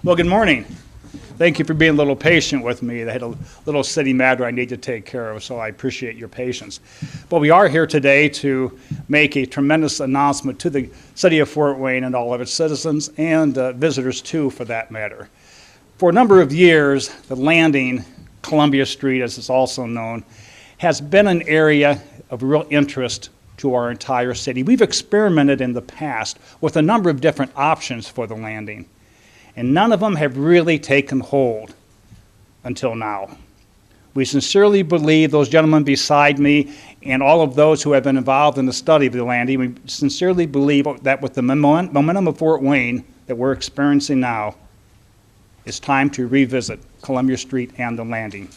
Well, good morning. Thank you for being a little patient with me. I had a little city matter I need to take care of, so I appreciate your patience. But we are here today to make a tremendous announcement to the city of Fort Wayne and all of its citizens and visitors too, for that matter. For a number of years, the Landing, Columbia Street as it's also known, has been an area of real interest to our entire city. We've experimented in the past with a number of different options for the Landing, and none of them have really taken hold until now. We sincerely believe, those gentlemen beside me and all of those who have been involved in the study of the Landing, we sincerely believe that with the momentum of Fort Wayne that we're experiencing now, it's time to revisit Columbia Street and the Landing.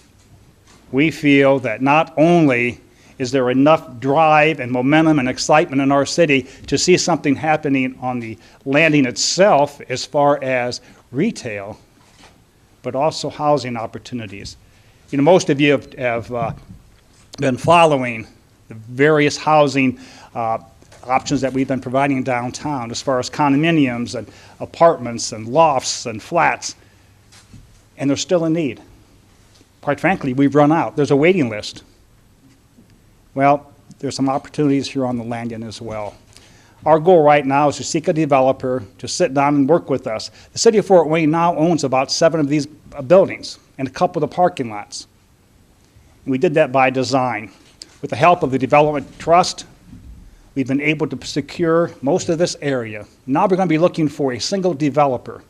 We feel that not only is there enough drive and momentum and excitement in our city to see something happening on the Landing itself as far as retail, but also housing opportunities. You know, most of you have been following the various housing options that we've been providing downtown as far as condominiums and apartments and lofts and flats, and there's still a need. Quite frankly, we've run out. There's a waiting list. Well, there's some opportunities here on the Landing as well. Our goal right now is to seek a developer to sit down and work with us. The city of Fort Wayne now owns about 7 of these buildings and a couple of the parking lots. And we did that by design. With the help of the Development Trust, we've been able to secure most of this area. Now we're going to be looking for a single developer.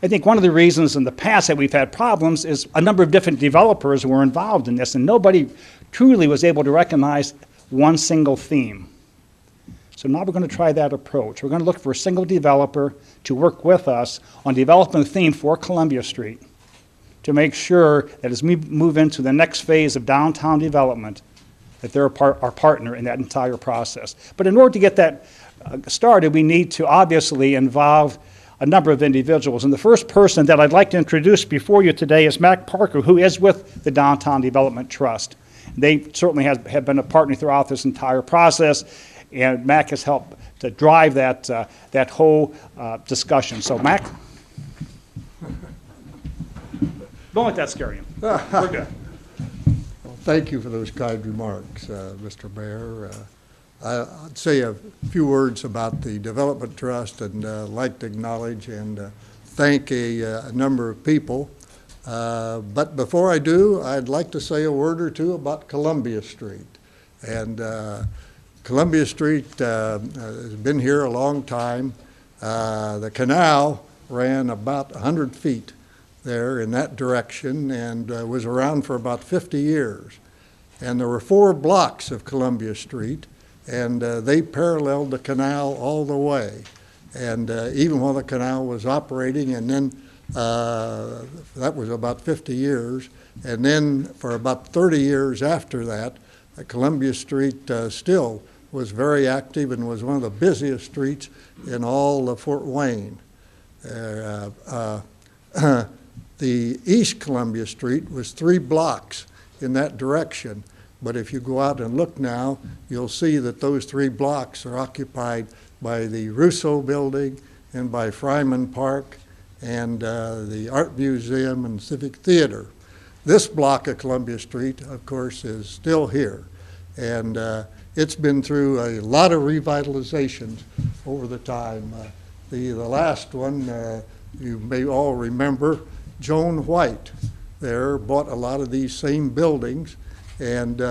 I think one of the reasons in the past that we've had problems is a number of different developers were involved in this, and nobody truly was able to recognize one single theme. So now we're going to try that approach. We're going to look for a single developer to work with us on developing a theme for Columbia Street to make sure that as we move into the next phase of downtown development, that they're our partner in that entire process. But in order to get that started, we need to obviously involve a number of individuals. And the first person that I'd like to introduce before you today is Mac Parker, who is with the Downtown Development Trust. They certainly have been a partner throughout this entire process, and Mac has helped to drive that whole discussion. So, Mac? Don't let that scare you. We're good. Well, thank you for those kind remarks, Mr. Mayor. I'd say a few words about the Development Trust, and like to acknowledge and thank a number of people. But before I do, I'd like to say a word or two about Columbia Street. And Columbia Street has been here a long time. The canal ran about 100 feet there in that direction and was around for about 50 years. And there were 4 blocks of Columbia Street, and they paralleled the canal all the way. And even while the canal was operating, and then that was about 50 years, and then for about 30 years after that, Columbia Street still was very active and was one of the busiest streets in all of Fort Wayne. The East Columbia Street was 3 blocks in that direction. But if you go out and look now, you'll see that those 3 blocks are occupied by the Russo Building and by Fryman Park and the Art Museum and Civic Theater. This block of Columbia Street, of course, is still here. And it's been through a lot of revitalizations over the time. The last one, you may all remember, Joan White there bought a lot of these same buildings, and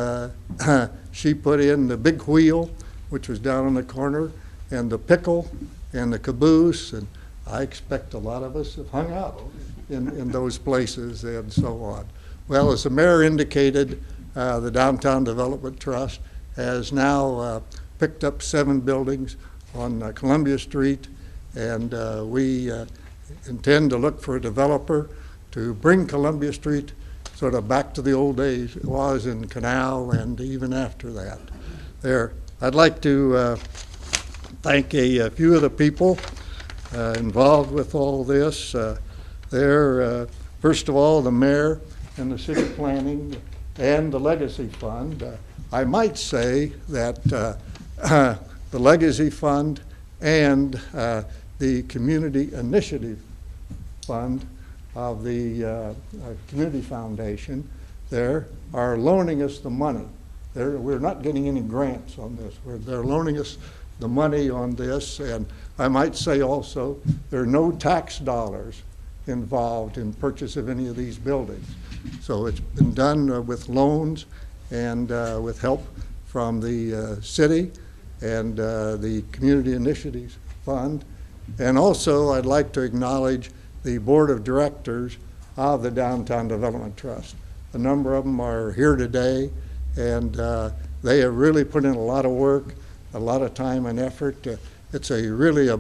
she put in the Big Wheel, which was down in the corner, and the Pickle and the Caboose, and I expect a lot of us have hung out in those places and so on. Well, as the mayor indicated, the Downtown Development Trust has now picked up 7 buildings on Columbia Street, and we intend to look for a developer to bring Columbia Street sort of back to the old days it was in Canal and even after that. I'd like to thank a few of the people involved with all this. First of all, the mayor and the city planning and the Legacy Fund. I might say that the Legacy Fund and the Community Initiative Fund of the Community Foundation there are loaning us the money. We're not getting any grants on this. They're loaning us the money on this, and I might say also there are no tax dollars involved in purchase of any of these buildings. So it's been done with loans and with help from the city and the Community Initiatives Fund. And also I'd like to acknowledge the Board of Directors of the Downtown Development Trust. A number of them are here today, and they have really put in a lot of work, a lot of time and effort. It's really a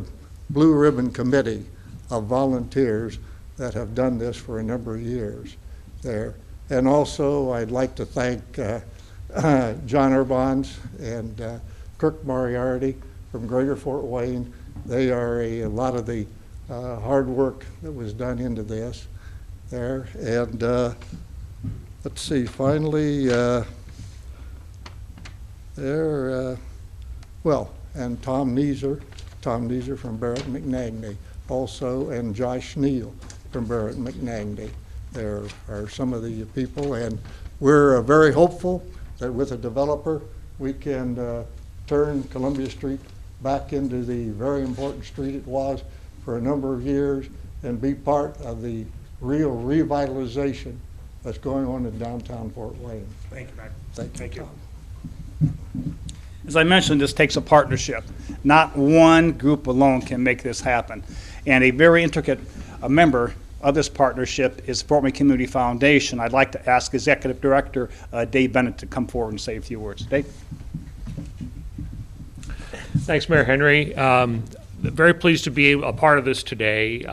blue ribbon committee of volunteers that have done this for a number of years there. And also I'd like to thank John Urbahns and Kirk Moriarty from Greater Fort Wayne. They are a lot of the hard work that was done into this there. And let's see, finally, and Tom Neeser from Barrett McNagny also, and Josh Neal from Barrett McNagny. There are some of the people, and we're very hopeful that with a developer we can turn Columbia Street back into the very important street it was for a number of years and be part of the real revitalization that's going on in downtown Fort Wayne. Thank you, Mac. Thank you. As I mentioned, this takes a partnership. Not one group alone can make this happen. And a very intricate member of this partnership is Fort Wayne Community Foundation. I'd like to ask Executive Director Dave Bennett to come forward and say a few words. Dave? Thanks, Mayor Henry. Very pleased to be a part of this today.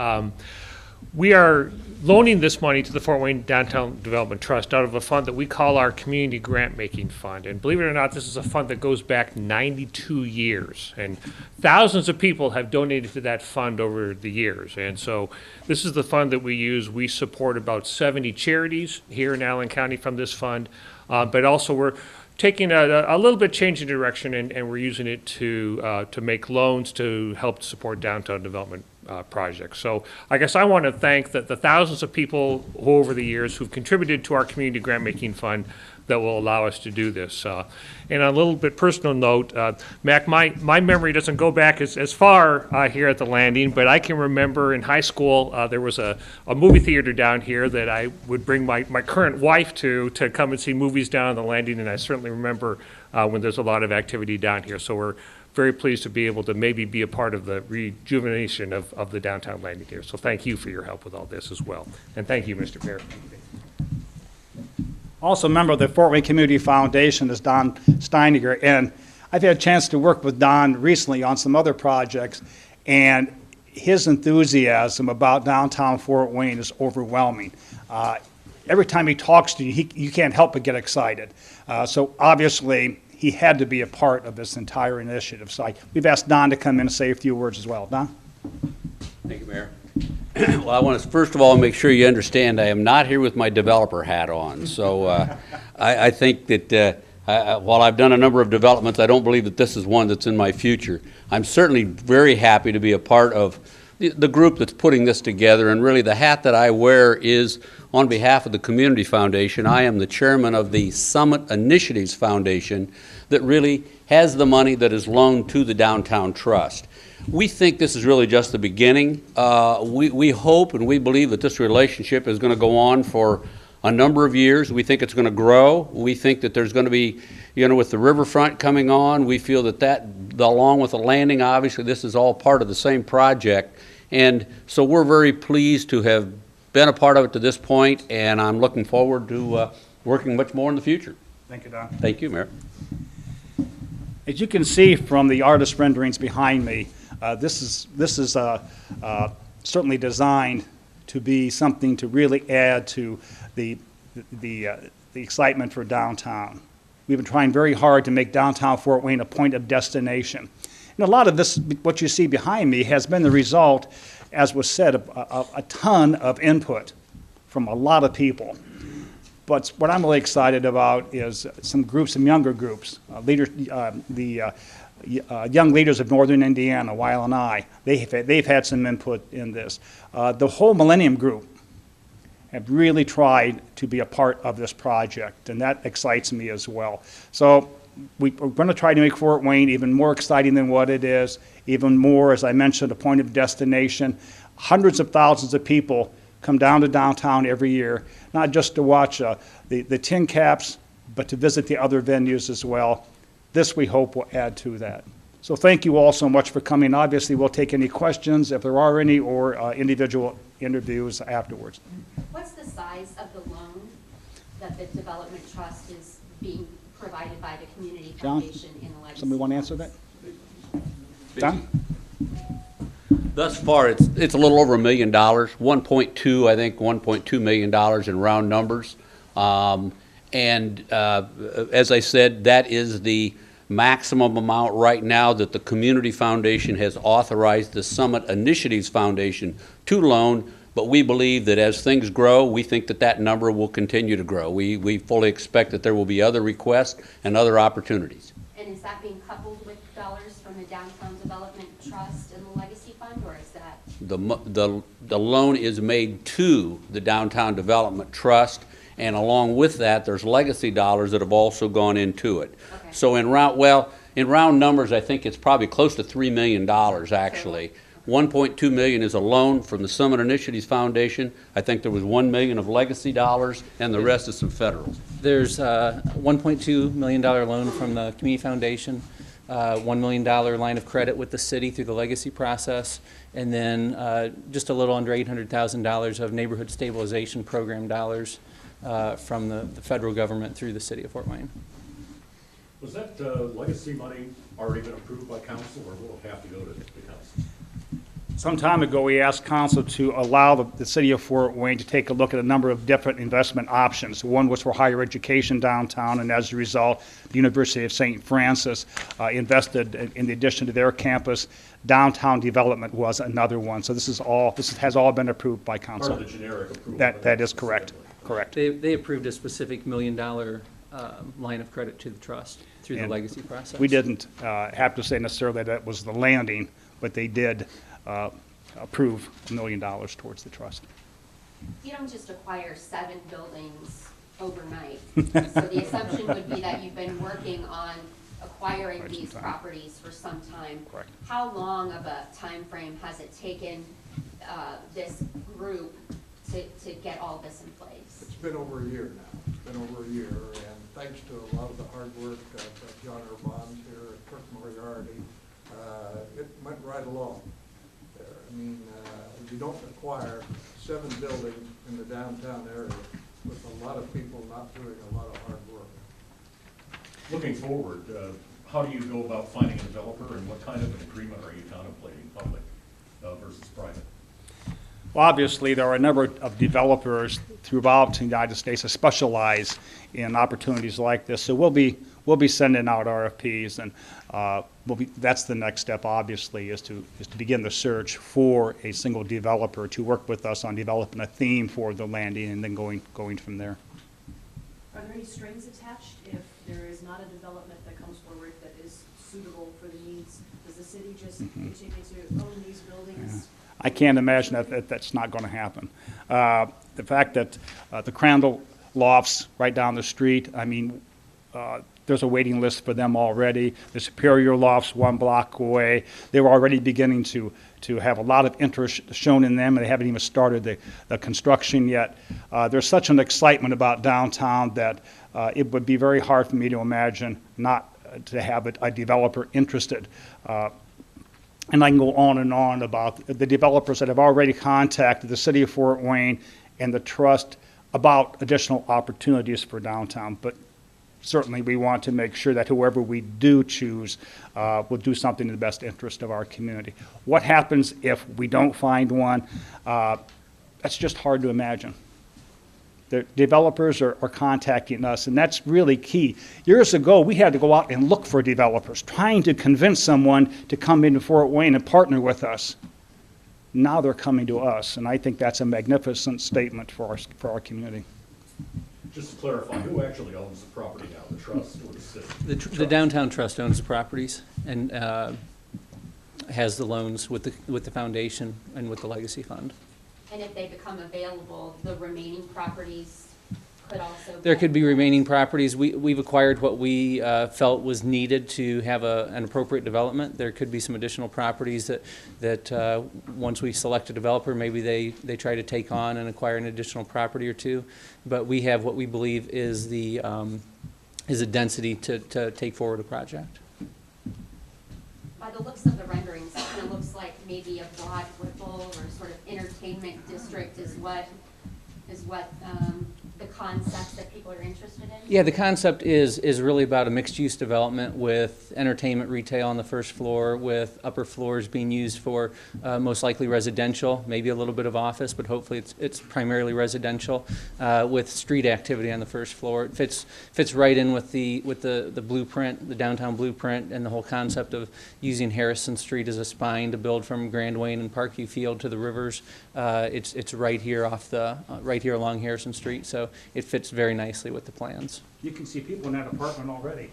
We are loaning this money to the Fort Wayne Downtown Development Trust out of a fund that we call our Community Grant Making Fund. And believe it or not, this is a fund that goes back 92 years. And thousands of people have donated to that fund over the years. And so this is the fund that we use. We support about 70 charities here in Allen County from this fund. But also we're taking a little bit changing direction, and we're using it to make loans to help support downtown development projects. So I guess I want to thank the thousands of people who over the years who've contributed to our Community Grant Making Fund that will allow us to do this. And on a little bit personal note, Mac, my memory doesn't go back as far here at the Landing, but I can remember in high school there was a movie theater down here that I would bring my current wife to come and see movies down on the Landing, and I certainly remember when there's a lot of activity down here. So we're very pleased to be able to maybe be a part of the rejuvenation of the downtown Landing here. So thank you for your help with all this as well. And thank you, Mr. Mayor. Also a member of the Fort Wayne Community Foundation is Don Steininger, and I've had a chance to work with Don recently on some other projects, and his enthusiasm about downtown Fort Wayne is overwhelming. Every time he talks to you, you can't help but get excited. So obviously, he had to be a part of this entire initiative. So we've asked Don to come in and say a few words as well. Don? Thank you, Mayor. Well, I want to first of all make sure you understand I am not here with my developer hat on. So I think that while I've done a number of developments, I don't believe that this is one that's in my future. I'm certainly very happy to be a part of the group that's putting this together, and really the hat that I wear is on behalf of the Community Foundation. I am the chairman of the Summit Initiatives Foundation that really has the money that is loaned to the Downtown Trust. We think this is really just the beginning. We hope and we believe that this relationship is going to go on for a number of years. We think it's going to grow. We think that there's going to be, with the riverfront coming on, we feel that along with the landing, obviously this is all part of the same project. And so we're very pleased to have been a part of it to this point, and I'm looking forward to working much more in the future. Thank you, Don. Thank you, Mayor. As you can see from the artist renderings behind me, this is certainly designed to be something to really add to the excitement for downtown. We've been trying very hard to make downtown Fort Wayne a point of destination. And a lot of this, what you see behind me, has been the result, as was said, of a ton of input from a lot of people. But what I'm really excited about is some younger groups, young leaders of Northern Indiana, Weil and I, they've had some input in this. The whole Millennium Group have really tried to be a part of this project, and that excites me as well. So we're going to try to make Fort Wayne even more exciting than what it is, even more, as I mentioned, a point of destination. Hundreds of thousands of people come down to downtown every year, not just to watch the tin caps, but to visit the other venues as well. This, we hope, will add to that. So thank you all so much for coming. Obviously, we'll take any questions, if there are any, or individual interviews afterwards. What's the size of the loan that the Development Trust is being provided by the Community John, Foundation in the legacy? somebody want to answer that? John? Thus far, it's a little over $1 million, 1.2, I think, $1.2 million in round numbers. As I said, that is the maximum amount right now that the Community Foundation has authorized the Summit Initiatives Foundation to loan, but we believe that as things grow, we think that that number will continue to grow. We fully expect that there will be other requests and other opportunities. And is that being coupled with dollars from the Downtown Development Trust and the Legacy Fund, or is that? The loan is made to the Downtown Development Trust, and along with that, there's legacy dollars that have also gone into it. Okay. So in round numbers, I think it's probably close to $3 million, actually. 1.2 million is a loan from the Summit Initiatives Foundation. I think there was 1 million of legacy dollars, and the rest is some federal. There's a $1.2 million loan from the Community Foundation, $1 million line of credit with the city through the legacy process, and then just a little under $800,000 of neighborhood stabilization program dollars from the federal government through the city of Fort Wayne. Was that legacy money already been approved by council, or will it have to go to the council? Some time ago, we asked council to allow the city of Fort Wayne to take a look at a number of different investment options. One was for higher education downtown, and as a result, the University of St. Francis invested in addition to their campus. Downtown development was another one. So this has all been approved by council. Part of the generic approval. That is correct. Correct. They approved a specific $1 million line of credit to the trust through the And legacy process. We didn't have to say necessarily that was the landing, but they did approve $1 million towards the trust. You don't just acquire 7 buildings overnight. So the assumption would be that you've been working on acquiring Quite some these time. properties for some time. Correct. How long of a time frame has it taken this group to get all this in place? It's been over a year now. It's been over a year, and thanks to a lot of the hard work of John Urbahns here and Kirk Moriarty, it went right along there. I mean, you don't acquire 7 buildings in the downtown area with a lot of people not doing a lot of hard work. Looking forward, how do you go about finding a developer, and what kind of an agreement are you contemplating, public versus private? Well, obviously, there are a number of developers throughout the United States that specialize in opportunities like this. So we'll be sending out RFPs, and that's the next step. Obviously, is to begin the search for a single developer to work with us on developing a theme for the landing, and then going from there. Are there any strings attached if there is not a development that comes forward that is suitable for the needs? Does the city just continue to own these buildings? I can't imagine that's not going to happen. The fact that the Crandall Lofts right down the street, I mean, there's a waiting list for them already. The Superior Lofts 1 block away, they were already beginning to have a lot of interest shown in them, and they haven't even started the construction yet. There's such an excitement about downtown that it would be very hard for me to imagine not to have a developer interested. And I can go on and on about the developers that have already contacted the city of Fort Wayne and the trust about additional opportunities for downtown. But certainly we want to make sure that whoever we do choose will do something in the best interest of our community. What happens if we don't find one? That's just hard to imagine. The developers are contacting us, and that's really key. Years ago, we had to go out and look for developers, trying to convince someone to come into Fort Wayne and partner with us. Now they're coming to us, and I think that's a magnificent statement for our community. Just to clarify, who actually owns the property now, the trust or the city? The downtown trust owns the properties and has the loans with the foundation and with the legacy fund. And if they become available, the remaining properties could also. There could be remaining properties. We've acquired what we felt was needed to have an appropriate development. There could be some additional properties that once we select a developer, maybe they try to take on and acquire an additional property or two. But we have what we believe is a density to take forward a project. By the looks of the renderings, it kind of looks like maybe a broad Whipple or sort of entertainment district is what the concepts that people are interested in? Yeah, the concept is really about a mixed-use development with entertainment retail on the first floor, with upper floors being used for most likely residential, maybe a little bit of office, but hopefully it's primarily residential, with street activity on the first floor. It fits right in with the blueprint, the downtown blueprint, and the whole concept of using Harrison Street as a spine to build from Grand Wayne and Parkview Field to the rivers. It's right here right here along Harrison Street, so it fits very nicely with the plans. You can see people in that apartment already.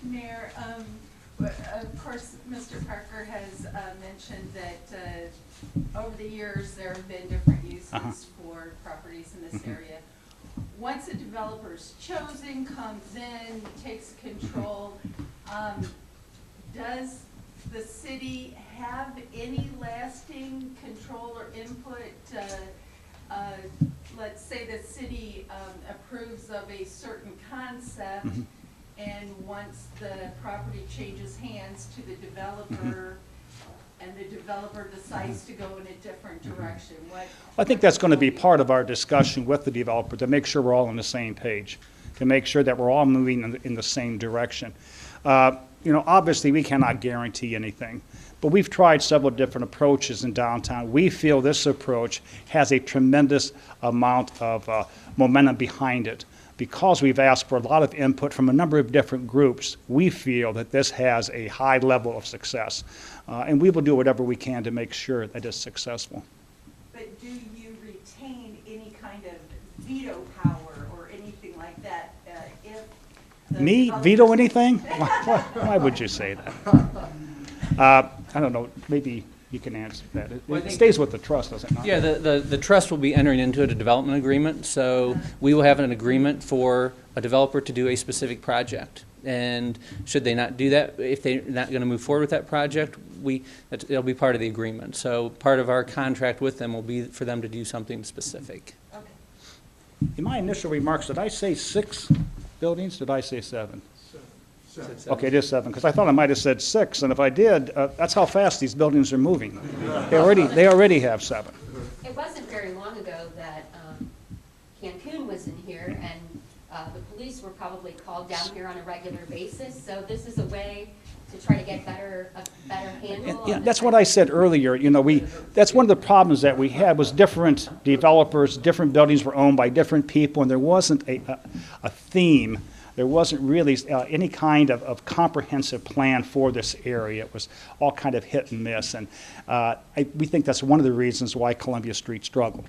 Mayor, of course, Mr. Parker has mentioned that over the years there have been different uses for properties in this area. Once a developer's chosen, comes in, takes control, does the city have any lasting control or input? Let's say the city approves of a certain concept, and once the property changes hands to the developer, and the developer decides to go in a different direction, I think that's going to be part of our discussion with the developer, to make sure we're all on the same page, to make sure that we're all moving in the same direction. Obviously, we cannot guarantee anything, but we've tried several different approaches in downtown. We feel this approach has a tremendous amount of momentum behind it. Because we've asked for a lot of input from a number of different groups, we feel that this has a high level of success. And we will do whatever we can to make sure that it's successful. But do you retain any kind of veto power or anything like that if the Me developers- veto anything? Why would you say that? I don't know, maybe you can answer that. It stays with the trust, does it not? Yeah, the trust will be entering into a development agreement, so we will have an agreement for a developer to do a specific project. And should they not do that, if they're not going to move forward with that project, it'll be part of the agreement. So part of our contract with them will be for them to do something specific. Okay. In my initial remarks, did I say 6 buildings? Did I say 7? Okay, it is 7, because I thought I might have said 6, and if I did, that's how fast these buildings are moving. They already have 7. It wasn't very long ago that Cancun was in here, and the police were probably called down here on a regular basis, so this is a way to try to get a better handle on Yeah, this. that's what I said earlier. That's one of the problems that we had was different developers, different buildings were owned by different people, and there wasn't a theme. There wasn't really any kind of comprehensive plan for this area. It was all kind of hit and miss, and we think that's one of the reasons why Columbia Street struggled.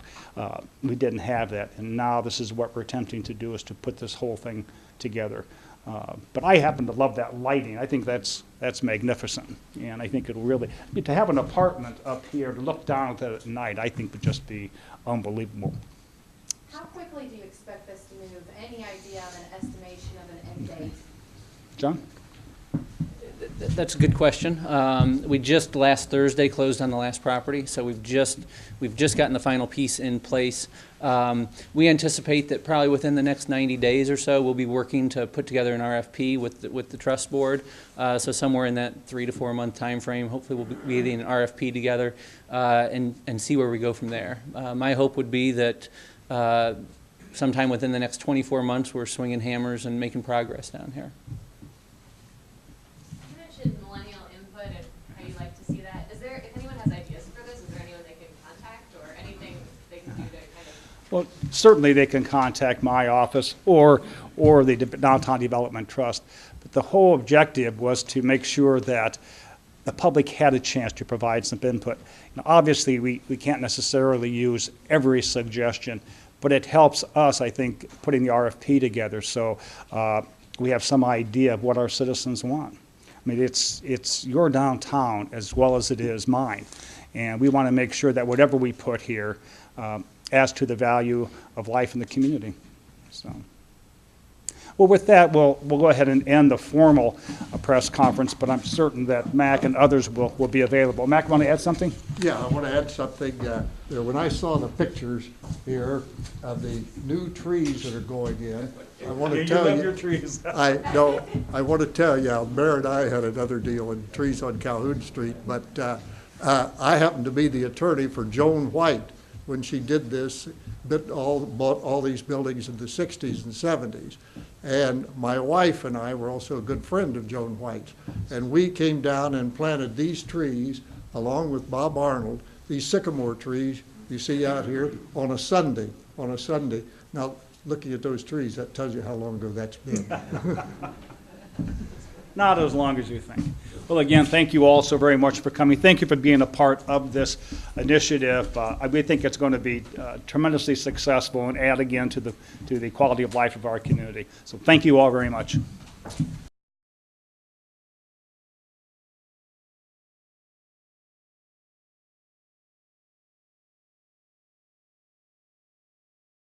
We didn't have that, and now this is what we're attempting to do, is to put this whole thing together. But I happen to love that lighting. I think that's magnificent, and I think it'll really, to have an apartment up here to look down at it at night, I think would just be unbelievable. How quickly do you expect this to move? Any idea of an estimation of an end date? John? That's a good question. We just last Thursday closed on the last property, so we've just gotten the final piece in place. We anticipate that probably within the next 90 days or so, we'll be working to put together an RFP with the trust board. So somewhere in that 3 to 4 month time frame, hopefully we'll be getting an RFP together and see where we go from there. My hope would be that sometime within the next 24 months, we're swinging hammers and making progress down here. You mentioned millennial input and how you'd like to see that. If anyone has ideas for this, is there anyone they can contact or anything they can do to kind of? Well, certainly they can contact my office or the Downtown Development Trust. But the whole objective was to make sure that the public had a chance to provide some input. Now, obviously, we can't necessarily use every suggestion, but it helps us, I think, putting the RFP together so we have some idea of what our citizens want. I mean, it's your downtown as well as it is mine, and we want to make sure that whatever we put here adds to the value of life in the community. So. Well, with that, we'll go ahead and end the formal press conference, but I'm certain that Mac and others will be available. Mac, want to add something? Yeah, I want to add something. When I saw the pictures here of the new trees that are going in, I want to tell you. You love your trees. I want to tell you, Mayor and I had another deal in trees on Calhoun Street, but I happened to be the attorney for Joan White when she did this, bought all these buildings in the 60s and 70s. And my wife and I were also a good friend of Joan White's. And we came down and planted these trees, along with Bob Arnold, these sycamore trees you see out here on a Sunday. Now, looking at those trees, that tells you how long ago that's been. Not as long as you think. Well, again, thank you all so very much for coming. Thank you for being a part of this initiative. We think it's going to be tremendously successful and add again to the quality of life of our community. So thank you all very much.